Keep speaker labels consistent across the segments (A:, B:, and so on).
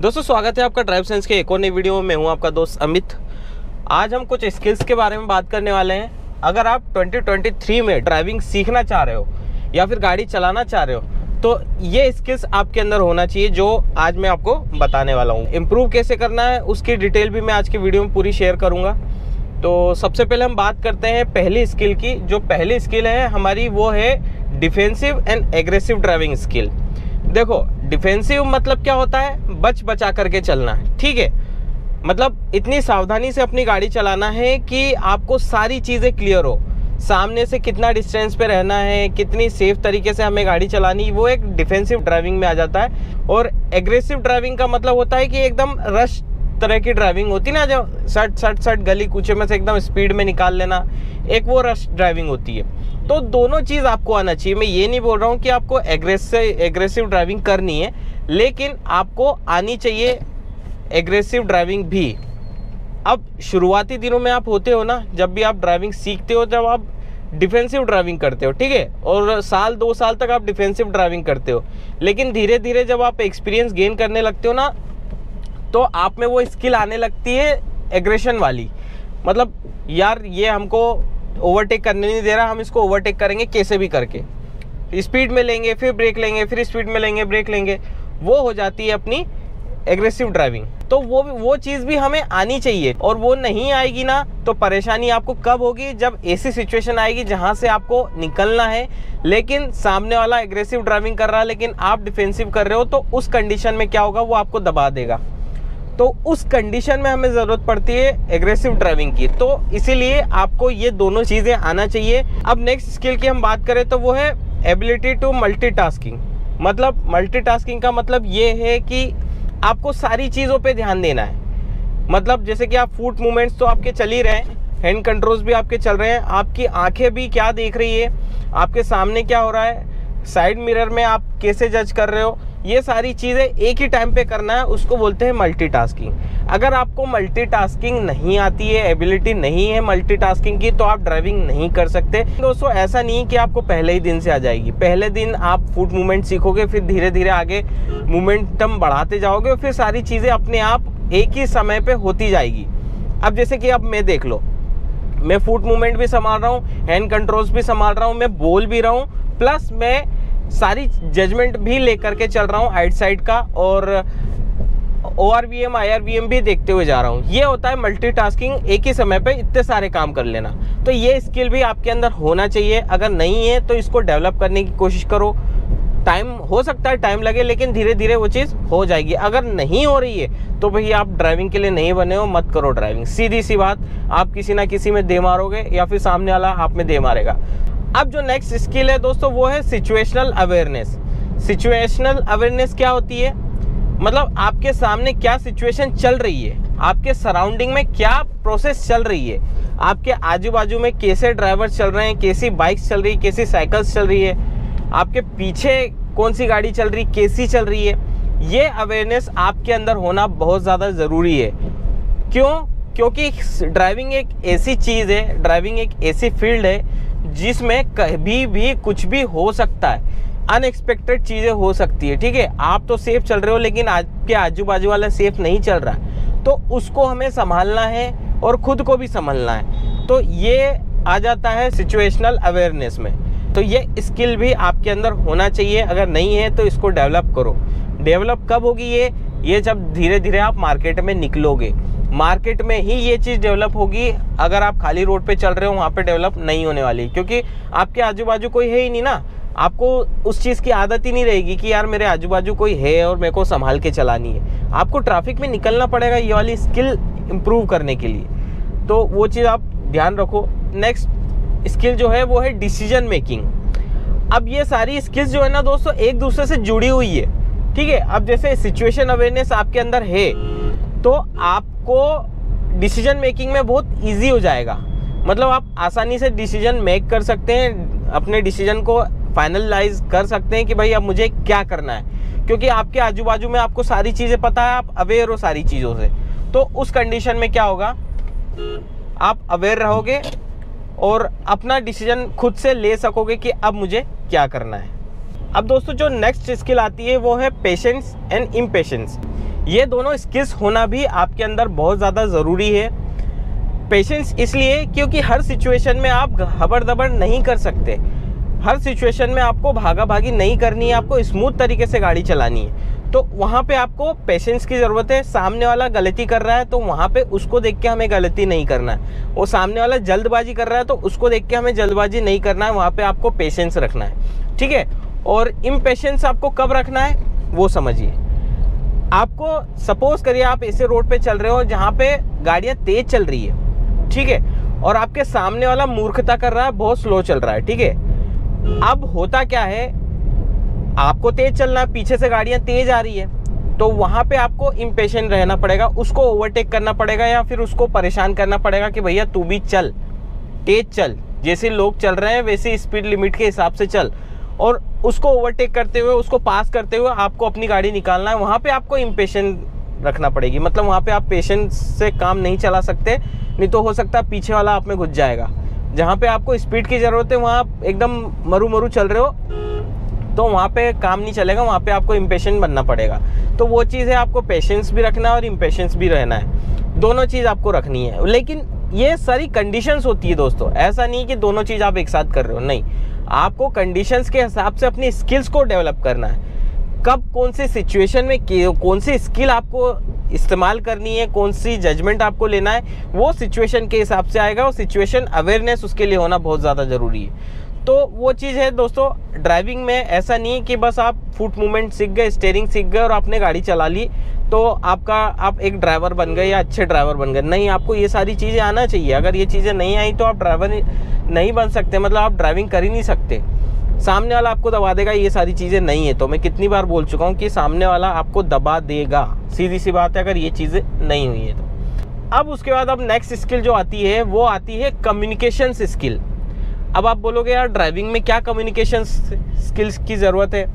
A: दोस्तों स्वागत है आपका ड्राइव सेंस के एक और नई वीडियो में। मैं हूं आपका दोस्त अमित। आज हम कुछ स्किल्स के बारे में बात करने वाले हैं। अगर आप 2023 में ड्राइविंग सीखना चाह रहे हो या फिर गाड़ी चलाना चाह रहे हो तो ये स्किल्स आपके अंदर होना चाहिए, जो आज मैं आपको बताने वाला हूँ। इम्प्रूव कैसे करना है उसकी डिटेल भी मैं आज की वीडियो में पूरी शेयर करूँगा। तो सबसे पहले हम बात करते हैं पहली स्किल की। जो पहली स्किल है हमारी वो है defensive and aggressive driving skill. देखो, डिफेंसिव मतलब क्या होता है? बच बचा करके चलना है, ठीक है। मतलब इतनी सावधानी से अपनी गाड़ी चलाना है कि आपको सारी चीज़ें क्लियर हो। सामने से कितना डिस्टेंस पे रहना है, कितनी सेफ तरीके से हमें गाड़ी चलानी, वो एक डिफेंसिव ड्राइविंग में आ जाता है। और एग्रेसिव ड्राइविंग का मतलब होता है कि एकदम रश तरह की ड्राइविंग होती ना, जो सट गली कूचे में से एकदम स्पीड में निकाल लेना, एक वो रश ड्राइविंग होती है। तो दोनों चीज़ आपको आना चाहिए। मैं ये नहीं बोल रहा हूँ कि आपको एग्रेसिव ड्राइविंग करनी है, लेकिन आपको आनी चाहिए एग्रेसिव ड्राइविंग भी। अब शुरुआती दिनों में आप होते हो ना, जब भी आप ड्राइविंग सीखते हो, जब आप डिफेंसिव ड्राइविंग करते हो, ठीक है, और साल 2 साल तक आप डिफेंसिव ड्राइविंग करते हो। लेकिन धीरे धीरे जब आप एक्सपीरियंस गेन करने लगते हो ना, तो आप में वो स्किल आने लगती है एग्रेशन वाली। मतलब यार ये हमको ओवरटेक करने नहीं दे रहा, हम इसको ओवरटेक करेंगे कैसे भी करके। स्पीड में लेंगे, फिर ब्रेक लेंगे, फिर स्पीड में लेंगे, ब्रेक लेंगे। वो हो जाती है अपनी एग्रेसिव ड्राइविंग। तो वो चीज़ भी हमें आनी चाहिए। और वो नहीं आएगी ना तो परेशानी आपको कब होगी? जब ऐसी सिचुएशन आएगी जहाँ से आपको निकलना है, लेकिन सामने वाला एग्रेसिव ड्राइविंग कर रहा है लेकिन आप डिफेंसिव कर रहे हो। तो उस कंडीशन में क्या होगा? वो आपको दबा देगा। तो उस कंडीशन में हमें ज़रूरत पड़ती है एग्रेसिव ड्राइविंग की। तो इसीलिए आपको ये दोनों चीज़ें आना चाहिए। अब नेक्स्ट स्किल की हम बात करें तो वो है एबिलिटी टू मल्टीटास्किंग। मतलब मल्टीटास्किंग का मतलब ये है कि आपको सारी चीज़ों पे ध्यान देना है। मतलब जैसे कि आप फुट मूवमेंट्स तो आपके चल ही रहे हैं, हैंड कंट्रोल्स भी आपके चल रहे हैं, आपकी आंखें भी क्या देख रही है, आपके सामने क्या हो रहा है, साइड मिरर में आप कैसे जज कर रहे हो, ये सारी चीज़ें एक ही टाइम पे करना है, उसको बोलते हैं मल्टीटास्किंग। अगर आपको मल्टीटास्किंग नहीं आती है, एबिलिटी नहीं है मल्टीटास्किंग की, तो आप ड्राइविंग नहीं कर सकते। दोस्तों ऐसा नहीं कि आपको पहले ही दिन से आ जाएगी। पहले दिन आप फुट मूवमेंट सीखोगे, फिर धीरे धीरे आगे मोमेंटम बढ़ाते जाओगे, फिर सारी चीज़ें अपने आप एक ही समय पे होती जाएगी। अब जैसे कि अब मैं देख लो, मैं फुट मूवमेंट भी संभाल रहा हूँ, हैंड कंट्रोल्स भी संभाल रहा हूँ, मैं बोल भी रहा हूँ, प्लस मैं सारी जजमेंट भी लेकर के चल रहा हूँ आइट साइड का, और ORVM IRVM भी देखते हुए जा रहा हूँ। ये होता है मल्टीटास्किंग, एक ही समय पे इतने सारे काम कर लेना। तो ये स्किल भी आपके अंदर होना चाहिए। अगर नहीं है तो इसको डेवलप करने की कोशिश करो। टाइम हो सकता है टाइम लगे, लेकिन धीरे धीरे वो चीज़ हो जाएगी। अगर नहीं हो रही है तो भाई आप ड्राइविंग के लिए नहीं बने हो, मत करो ड्राइविंग। सीधी सी बात, आप किसी ना किसी में दे मारोगे या फिर सामने वाला आप में दे मारेगा। अब जो नेक्स्ट स्किल है दोस्तों वो है सिचुएशनल अवेयरनेस। सिचुएशनल अवेयरनेस क्या होती है? मतलब आपके सामने क्या सिचुएशन चल रही है, आपके सराउंडिंग में क्या प्रोसेस चल रही है, आपके आजू बाजू में कैसे ड्राइवर्स चल रहे हैं, कैसी बाइक्स चल रही है, कैसी साइकिल्स चल रही है, आपके पीछे कौन सी गाड़ी चल रही, कैसी चल रही है। ये अवेयरनेस आपके अंदर होना बहुत ज़्यादा ज़रूरी है। क्यों? क्योंकि ड्राइविंग एक ऐसी चीज़ है, ड्राइविंग एक ऐसी फील्ड है जिसमें कभी भी कुछ भी हो सकता है। अनएक्सपेक्टेड चीज़ें हो सकती है, ठीक है। आप तो सेफ चल रहे हो लेकिन आपके आजू बाजू वाला सेफ नहीं चल रहा है, तो उसको हमें संभालना है और खुद को भी संभालना है। तो ये आ जाता है सिचुएशनल अवेयरनेस में। तो ये स्किल भी आपके अंदर होना चाहिए। अगर नहीं है तो इसको डेवलप करो। डेवलप कब होगी ये जब धीरे धीरे आप मार्केट में निकलोगे। मार्केट में ही ये चीज़ डेवलप होगी। अगर आप खाली रोड पे चल रहे हो वहाँ पे डेवलप नहीं होने वाली, क्योंकि आपके आजू बाजू कोई है ही नहीं ना। आपको उस चीज़ की आदत ही नहीं रहेगी कि यार मेरे आजू बाजू कोई है और मेरे को संभाल के चलानी है। आपको ट्रैफिक में निकलना पड़ेगा ये वाली स्किल इम्प्रूव करने के लिए। तो वो चीज़ आप ध्यान रखो। नेक्स्ट स्किल जो है वो है डिसीजन मेकिंग। अब ये सारी स्किल्स जो है ना दोस्तों एक दूसरे से जुड़ी हुई है, ठीक है। अब जैसे सिचुएशन अवेयरनेस आपके अंदर है तो आपको डिसीजन मेकिंग में बहुत इजी हो जाएगा। मतलब आप आसानी से डिसीजन मेक कर सकते हैं, अपने डिसीजन को फाइनलाइज कर सकते हैं कि भाई अब मुझे क्या करना है, क्योंकि आपके आजू बाजू में आपको सारी चीज़ें पता है, आप अवेयर हो सारी चीज़ों से। तो उस कंडीशन में क्या होगा, आप अवेयर रहोगे और अपना डिसीजन खुद से ले सकोगे कि अब मुझे क्या करना है। अब दोस्तों जो नेक्स्ट स्किल आती है वो है पेशेंस एंड इम्पेशेंस। ये दोनों स्किल्स होना भी आपके अंदर बहुत ज़्यादा ज़रूरी है। पेशेंस इसलिए क्योंकि हर सिचुएशन में आप हबर दबर नहीं कर सकते, हर सिचुएशन में आपको भागा भागी नहीं करनी है, आपको स्मूथ तरीके से गाड़ी चलानी है। तो वहाँ पे आपको पेशेंस की ज़रूरत है। सामने वाला गलती कर रहा है तो वहाँ पे उसको देख के हमें गलती नहीं करना है। वो सामने वाला जल्दबाजी कर रहा है तो उसको देख के हमें जल्दबाजी नहीं करना है, वहाँ पे आपको पेशेंस रखना है, ठीक है। और इम्पेशेंस आपको कब रखना है वो समझिए। आपको सपोज करिए आप ऐसे रोड पे चल रहे हो जहाँ पे गाड़ियाँ तेज़ चल रही है, ठीक है, और आपके सामने वाला मूर्खता कर रहा है, बहुत स्लो चल रहा है, ठीक है। अब होता क्या है, आपको तेज चलना है, पीछे से गाड़ियां तेज आ रही है, तो वहां पे आपको इम्पेशेंट रहना पड़ेगा, उसको ओवरटेक करना पड़ेगा या फिर उसको परेशान करना पड़ेगा कि भैया तू भी चल, तेज चल, जैसे लोग चल रहे हैं वैसे स्पीड लिमिट के हिसाब से चल, और उसको ओवरटेक करते हुए, उसको पास करते हुए आपको अपनी गाड़ी निकालना है। वहां पे आपको इम्पेशेंट रखना पड़ेगी, मतलब वहां पे आप पेशेंस से काम नहीं चला सकते, नहीं तो हो सकता है पीछे वाला आप में घुस जाएगा। जहाँ पे आपको स्पीड की ज़रूरत है वहाँ आप एकदम मरू मरू चल रहे हो तो वहाँ पे काम नहीं चलेगा, वहाँ पे आपको इम्पेशेंट बनना पड़ेगा। तो वो चीज़ है, आपको पेशेंस भी रखना है और इम्पेशेंस भी रहना है, दोनों चीज़ आपको रखनी है। लेकिन ये सारी कंडीशंस होती है दोस्तों, ऐसा नहीं कि दोनों चीज़ आप एक साथ कर रहे हो, नहीं, आपको कंडीशंस के हिसाब से अपनी स्किल्स को डेवलप करना है। कब कौन सी सिचुएशन में कौन सी स्किल आपको इस्तेमाल करनी है, कौन सी जजमेंट आपको लेना है, वो सिचुएशन के हिसाब से आएगा। और सिचुएशन अवेयरनेस उसके लिए होना बहुत ज़्यादा ज़रूरी है। तो वो चीज़ है दोस्तों, ड्राइविंग में ऐसा नहीं है कि बस आप फुट मूवमेंट सीख गए, स्टीयरिंग सीख गए और आपने गाड़ी चला ली तो आप एक ड्राइवर बन गए या अच्छे ड्राइवर बन गए। नहीं, आपको ये सारी चीज़ें आना चाहिए। अगर ये चीज़ें नहीं आई तो आप ड्राइवर नहीं बन सकते, मतलब आप ड्राइविंग कर ही नहीं सकते। सामने वाला आपको दबा देगा, ये सारी चीज़ें नहीं है। तो मैं कितनी बार बोल चुका हूँ कि सामने वाला आपको दबा देगा, सीधी सी बात है, अगर ये चीज़ें नहीं हुई है तो। अब उसके बाद अब नेक्स्ट स्किल जो आती है वो आती है कम्युनिकेशन स्किल। अब आप बोलोगे यार ड्राइविंग में क्या कम्युनिकेशन स्किल्स की ज़रूरत है,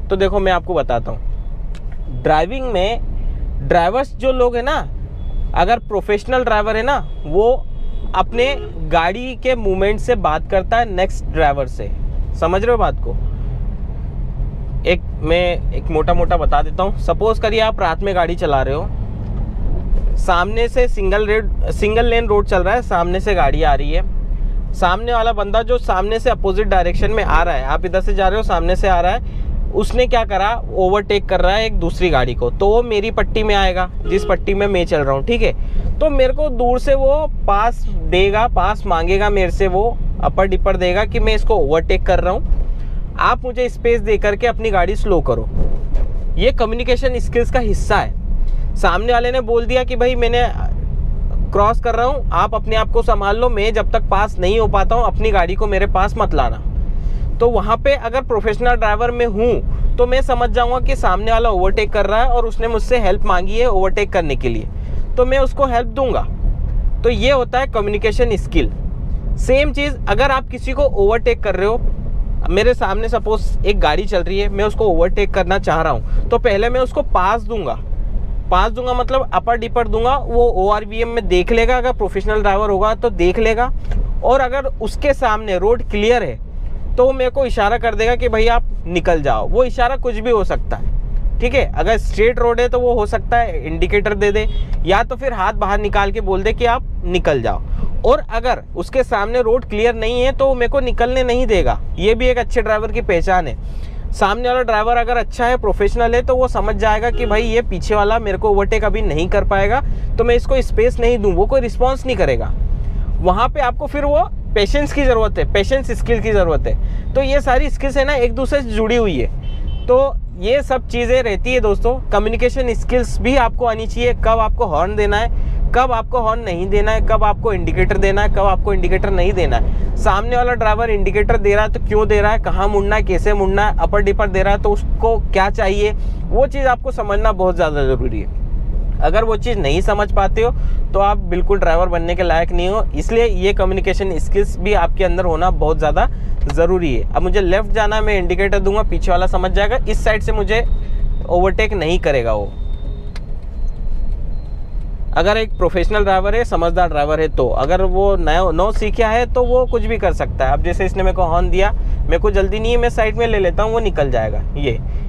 A: तो देखो मैं आपको बताता हूँ। ड्राइविंग में ड्राइवर्स जो लोग हैं ना, अगर प्रोफेशनल ड्राइवर है ना, वो अपने गाड़ी के मूवमेंट से बात करता है नेक्स्ट ड्राइवर से। समझ रहे हो बात को? मैं एक मोटा मोटा बता देता हूँ। सपोज करिए आप रात में गाड़ी चला रहे हो, सामने से सिंगल लेन रोड चल रहा है, सामने से गाड़ी आ रही है। सामने वाला बंदा जो सामने से अपोजिट डायरेक्शन में आ रहा है, आप इधर से जा रहे हो, सामने से आ रहा है, उसने क्या करा, ओवरटेक कर रहा है एक दूसरी गाड़ी को, तो वो मेरी पट्टी में आएगा जिस पट्टी में मैं चल रहा हूँ, ठीक है। तो मेरे को दूर से वो पास देगा, पास मांगेगा मेरे से, वो अपर डिपर देगा कि मैं इसको ओवरटेक कर रहा हूँ, आप मुझे स्पेस दे करके अपनी गाड़ी स्लो करो। ये कम्युनिकेशन स्किल्स का हिस्सा है। सामने वाले ने बोल दिया कि भाई मैंने क्रॉस कर रहा हूँ, आप अपने आप को संभाल लो, मैं जब तक पास नहीं हो पाता हूँ अपनी गाड़ी को मेरे पास मत लाना। तो वहाँ पे अगर प्रोफेशनल ड्राइवर में हूँ तो मैं समझ जाऊँगा कि सामने वाला ओवरटेक कर रहा है और उसने मुझसे हेल्प मांगी है ओवरटेक करने के लिए, तो मैं उसको हेल्प दूंगा। तो ये होता है कम्युनिकेशन स्किल। सेम चीज़ अगर आप किसी को ओवरटेक कर रहे हो, मेरे सामने सपोज एक गाड़ी चल रही है, मैं उसको ओवरटेक करना चाह रहा हूँ, तो पहले मैं उसको पास दूंगा मतलब अपर डिपर दूंगा। वो ORVM में देख लेगा, अगर प्रोफेशनल ड्राइवर होगा तो देख लेगा, और अगर उसके सामने रोड क्लियर है तो वो मेरे को इशारा कर देगा कि भाई आप निकल जाओ। वो इशारा कुछ भी हो सकता है, ठीक है। अगर स्ट्रेट रोड है तो वो हो सकता है इंडिकेटर दे दे, या तो फिर हाथ बाहर निकाल के बोल दे कि आप निकल जाओ। और अगर उसके सामने रोड क्लियर नहीं है तो वो मेरे को निकलने नहीं देगा। ये भी एक अच्छे ड्राइवर की पहचान है। सामने वाला ड्राइवर अगर अच्छा है, प्रोफेशनल है, तो वो समझ जाएगा कि भाई ये पीछे वाला मेरे को ओवरटेक अभी नहीं कर पाएगा, तो मैं इसको स्पेस नहीं दूं, वो कोई रिस्पॉन्स नहीं करेगा। वहाँ पे आपको फिर वो पेशेंस की ज़रूरत है, पेशेंस स्किल की ज़रूरत है। तो ये सारी स्किल्स है ना एक दूसरे से जुड़ी हुई है। तो ये सब चीज़ें रहती है दोस्तों। कम्युनिकेशन स्किल्स भी आपको आनी चाहिए, कब आपको हॉर्न देना है, कब आपको हॉर्न नहीं देना है, कब आपको इंडिकेटर देना है, कब आपको इंडिकेटर नहीं देना है। सामने वाला ड्राइवर इंडिकेटर दे रहा है तो क्यों दे रहा है, कहाँ मुड़ना है, कैसे मुड़ना है, अपर डिपर दे रहा है तो उसको क्या चाहिए, वो चीज़ आपको समझना बहुत ज़्यादा ज़रूरी है। अगर वो चीज़ नहीं समझ पाते हो तो आप बिल्कुल ड्राइवर बनने के लायक नहीं हो। इसलिए ये कम्युनिकेशन स्किल्स भी आपके अंदर होना बहुत ज़्यादा ज़रूरी है। अब मुझे लेफ़्ट जाना है, मैं इंडिकेटर दूंगा, पीछे वाला समझ जाएगा इस साइड से मुझे ओवरटेक नहीं करेगा वो। अगर एक प्रोफेशनल ड्राइवर है, समझदार ड्राइवर है, तो अगर वो नौ सीखा है तो वो कुछ भी कर सकता है। अब जैसे इसने मेरे को हॉर्न दिया, मेरे को जल्दी नहीं है, मैं साइड में ले लेता हूँ, वो निकल जाएगा।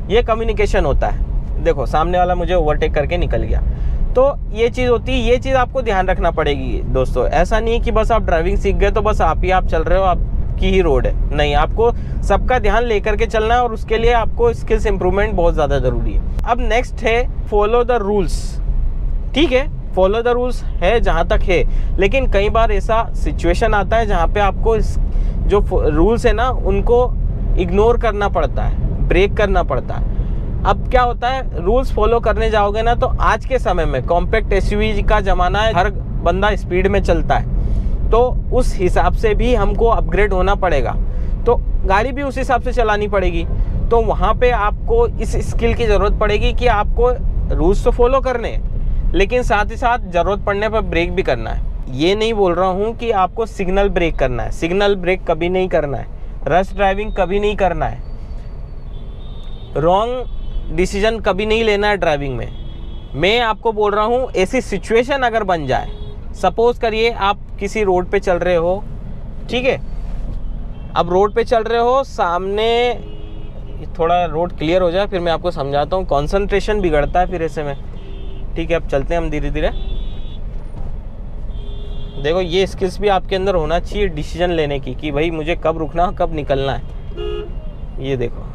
A: ये कम्युनिकेशन होता है। देखो सामने वाला मुझे ओवरटेक करके निकल गया। तो ये चीज़ होती है, ये चीज़ आपको ध्यान रखना पड़ेगी दोस्तों। ऐसा नहीं कि बस आप ड्राइविंग सीख गए तो बस आप चल रहे हो, आपकी ही रोड है, नहीं, आपको सबका ध्यान लेकर के चलना है और उसके लिए आपको स्किल्स इंप्रूवमेंट बहुत ज़्यादा ज़रूरी है। अब नेक्स्ट है फॉलो द रूल्स। ठीक है, फॉलो द रूल्स है जहाँ तक है, लेकिन कई बार ऐसा सिचुएशन आता है जहाँ पे आपको जो रूल्स है ना उनको इग्नोर करना पड़ता है, ब्रेक करना पड़ता है। अब क्या होता है, रूल्स फॉलो करने जाओगे ना तो आज के समय में कॉम्पैक्ट एसयूवी का ज़माना है, हर बंदा स्पीड में चलता है, तो उस हिसाब से भी हमको अपग्रेड होना पड़ेगा, तो गाड़ी भी उस हिसाब से चलानी पड़ेगी। तो वहाँ पे आपको इस स्किल की ज़रूरत पड़ेगी कि आपको रूल्स तो फॉलो करने हैं, लेकिन साथ ही साथ ज़रूरत पड़ने पर ब्रेक भी करना है। ये नहीं बोल रहा हूँ कि आपको सिग्नल ब्रेक करना है, सिग्नल ब्रेक कभी नहीं करना है, रश ड्राइविंग कभी नहीं करना है, रॉन्ग डिसीजन कभी नहीं लेना है ड्राइविंग में। मैं आपको बोल रहा हूँ ऐसी सिचुएशन अगर बन जाए, सपोज करिए आप किसी रोड पे चल रहे हो, ठीक है, अब रोड पे चल रहे हो, सामने थोड़ा रोड क्लियर हो जाए फिर मैं आपको समझाता हूँ, कंसंट्रेशन बिगड़ता है फिर ऐसे में। ठीक है, अब चलते हैं हम धीरे धीरे। देखो ये स्किल्स भी आपके अंदर होना चाहिए डिसीजन लेने की कि भाई मुझे कब रुकना कब निकलना है। ये देखो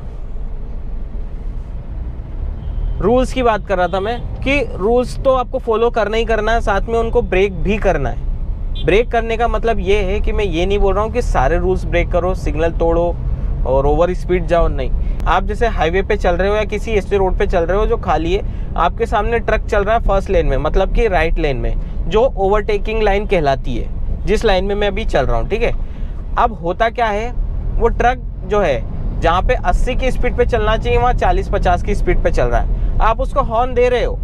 A: रूल्स की बात कर रहा था मैं कि रूल्स तो आपको फॉलो करना ही करना है, साथ में उनको ब्रेक भी करना है। ब्रेक करने का मतलब ये है कि मैं ये नहीं बोल रहा हूँ कि सारे रूल्स ब्रेक करो, सिग्नल तोड़ो और ओवर स्पीड जाओ, नहीं। आप जैसे हाईवे पे चल रहे हो या किसी ऐसे रोड पे चल रहे हो जो खाली है, आपके सामने ट्रक चल रहा है फर्स्ट लेन में, मतलब कि राइट लेन में, जो ओवरटेकिंग लाइन कहलाती है, जिस लाइन में मैं अभी चल रहा हूँ। ठीक है, अब होता क्या है, वो ट्रक जो है जहाँ पे 80 की स्पीड पे चलना चाहिए वहाँ 40-50 की स्पीड पे चल रहा है। आप उसको हॉर्न दे रहे हो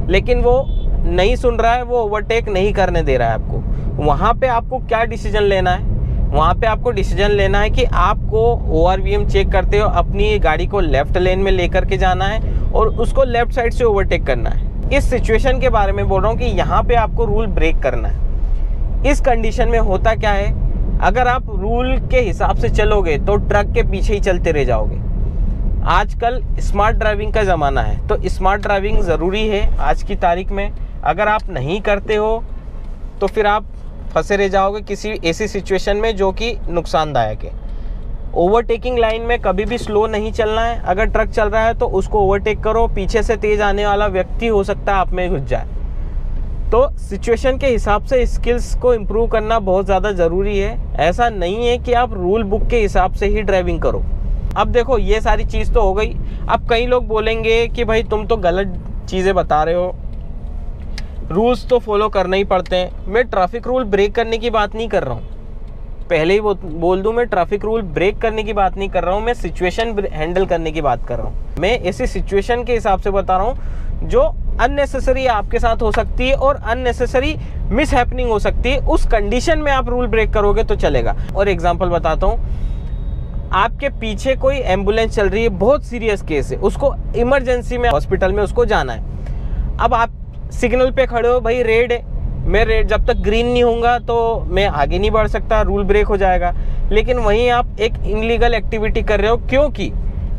A: लेकिन वो नहीं सुन रहा है, वो ओवरटेक नहीं करने दे रहा है आपको। वहाँ पे आपको क्या डिसीजन लेना है, वहाँ पे आपको डिसीजन लेना है कि आपको ORVM चेक करते हो अपनी गाड़ी को लेफ्ट लेन में लेकर के जाना है और उसको लेफ्ट साइड से ओवरटेक करना है। इस सिचुएशन के बारे में बोल रहा हूँ कि यहाँ पे आपको रूल ब्रेक करना है। इस कंडीशन में होता क्या है, अगर आप रूल के हिसाब से चलोगे तो ट्रक के पीछे ही चलते रह जाओगे। आजकल स्मार्ट ड्राइविंग का ज़माना है, तो स्मार्ट ड्राइविंग ज़रूरी है आज की तारीख में। अगर आप नहीं करते हो तो फिर आप फंसे रह जाओगे किसी ऐसी सिचुएशन में जो कि नुकसानदायक है। ओवरटेकिंग लाइन में कभी भी स्लो नहीं चलना है। अगर ट्रक चल रहा है तो उसको ओवरटेक करो, पीछे से तेज आने वाला व्यक्ति हो सकता है आप में घुस जाए। तो सिचुएशन के हिसाब से स्किल्स को इम्प्रूव करना बहुत ज़्यादा ज़रूरी है। ऐसा नहीं है कि आप रूल बुक के हिसाब से ही ड्राइविंग करो। अब देखो ये सारी चीज़ तो हो गई। अब कई लोग बोलेंगे कि भाई तुम तो गलत चीज़ें बता रहे हो, रूल्स तो फॉलो करना ही पड़ते हैं। मैं ट्रैफिक रूल ब्रेक करने की बात नहीं कर रहा हूँ, पहले ही बोल दूँ, मैं ट्रैफिक रूल ब्रेक करने की बात नहीं कर रहा हूँ, मैं सिचुएशन हैंडल करने की बात कर रहा हूँ। मैं ऐसी सिचुएशन के हिसाब से बता रहा हूँ जो अननेसेसरी आपके साथ हो सकती है और अननेसेसरी मिस हैपनिंग हो सकती है। उस कंडीशन में आप रूल ब्रेक करोगे तो चलेगा। और एग्जांपल बताता हूँ, आपके पीछे कोई एम्बुलेंस चल रही है, बहुत सीरियस केस है, उसको इमरजेंसी में हॉस्पिटल में उसको जाना है। अब आप सिग्नल पे खड़े हो, भाई रेड है, मैं रेड जब तक ग्रीन नहीं होऊंगा तो मैं आगे नहीं बढ़ सकता, रूल ब्रेक हो जाएगा। लेकिन वहीं आप एक इनलीगल एक्टिविटी कर रहे हो, क्योंकि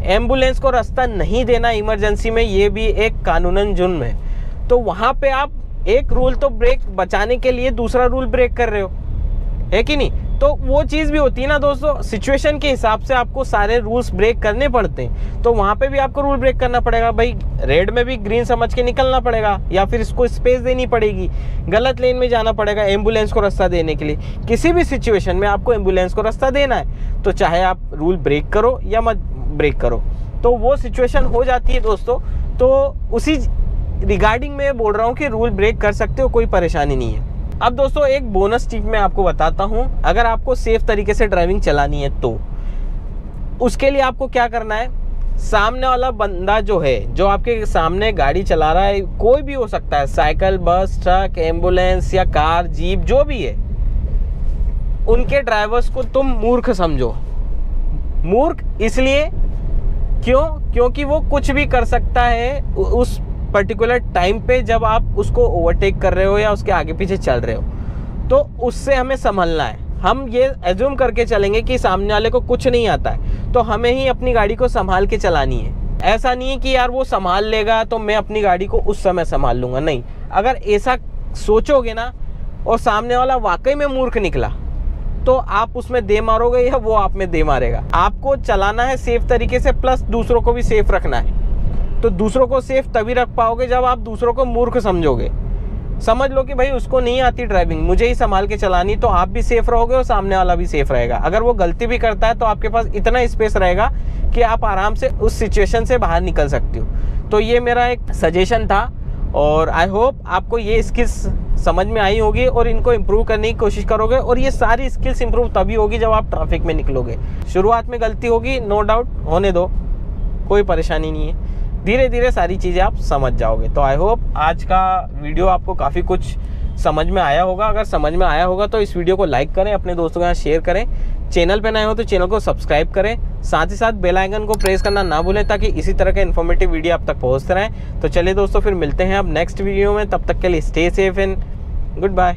A: एम्बुलेंस को रास्ता नहीं देना इमरजेंसी में ये भी एक कानूनन जुर्म है। तो वहाँ पे आप एक रूल तो ब्रेक बचाने के लिए दूसरा रूल ब्रेक कर रहे हो, है कि नहीं। तो वो चीज़ भी होती है ना दोस्तों, सिचुएशन के हिसाब से आपको सारे रूल्स ब्रेक करने पड़ते हैं। तो वहाँ पे भी आपको रूल ब्रेक करना पड़ेगा, भाई रेड में भी ग्रीन समझ के निकलना पड़ेगा, या फिर इसको स्पेस देनी पड़ेगी, गलत लेन में जाना पड़ेगा एम्बुलेंस को रास्ता देने के लिए। किसी भी सिचुएशन में आपको एम्बुलेंस को रास्ता देना है, तो चाहे आप रूल ब्रेक करो या मत ब्रेक करो, तो वो सिचुएशन हो जाती है दोस्तों। तो उसी रिगार्डिंग मैं बोल रहा हूँ कि रूल ब्रेक कर सकते हो, कोई परेशानी नहीं है। अब दोस्तों एक बोनस टिप मैं आपको बताता हूँ, अगर आपको सेफ तरीके से ड्राइविंग चलानी है तो उसके लिए आपको क्या करना है, सामने वाला बंदा जो है, जो आपके सामने गाड़ी चला रहा है, कोई भी हो सकता है, साइकिल, बस, ट्रक, एम्बुलेंस या कार, जीप, जो भी है, उनके ड्राइवर्स को तुम मूर्ख समझो। मूर्ख इसलिए क्योंकि वो कुछ भी कर सकता है उस पर्टिकुलर टाइम पे जब आप उसको ओवरटेक कर रहे हो या उसके आगे पीछे चल रहे हो। तो उससे हमें संभलना है। हम ये एज्यूम करके चलेंगे कि सामने वाले को कुछ नहीं आता है, तो हमें ही अपनी गाड़ी को संभाल के चलानी है। ऐसा नहीं है कि यार वो संभाल लेगा तो मैं अपनी गाड़ी को उस समय संभाल लूंगा, नहीं। अगर ऐसा सोचोगे ना और सामने वाला वाकई में मूर्ख निकला तो आप उसमें दे मारोगे या वो आप में दे मारेगा। आपको चलाना है सेफ तरीके से, प्लस दूसरों को भी सेफ रखना है। तो दूसरों को सेफ तभी रख पाओगे जब आप दूसरों को मूर्ख समझोगे। समझ लो कि भाई उसको नहीं आती ड्राइविंग, मुझे ही संभाल के चलानी, तो आप भी सेफ रहोगे और सामने वाला भी सेफ रहेगा। अगर वो गलती भी करता है तो आपके पास इतना स्पेस रहेगा कि आप आराम से उस सिचुएशन से बाहर निकल सकते हो। तो ये मेरा एक सजेशन था और आई होप आपको ये स्किल्स समझ में आई होगी और इनको इम्प्रूव करने की कोशिश करोगे। और ये सारी स्किल्स इम्प्रूव तभी होगी जब आप ट्रैफिक में निकलोगे। शुरुआत में गलती होगी, नो डाउट, होने दो, कोई परेशानी नहीं है, धीरे धीरे सारी चीज़ें आप समझ जाओगे। तो आई होप आज का वीडियो आपको काफ़ी कुछ समझ में आया होगा। अगर समझ में आया होगा तो इस वीडियो को लाइक करें, अपने दोस्तों के साथ शेयर करें, चैनल पे नए हो तो चैनल को सब्सक्राइब करें, साथ ही साथ बेल आइकन को प्रेस करना ना भूलें ताकि इसी तरह के इन्फॉर्मेटिव वीडियो आप तक पहुँचते रहें। तो चलिए दोस्तों, फिर मिलते हैं अब नेक्स्ट वीडियो में, तब तक के लिए stay safe and good bye.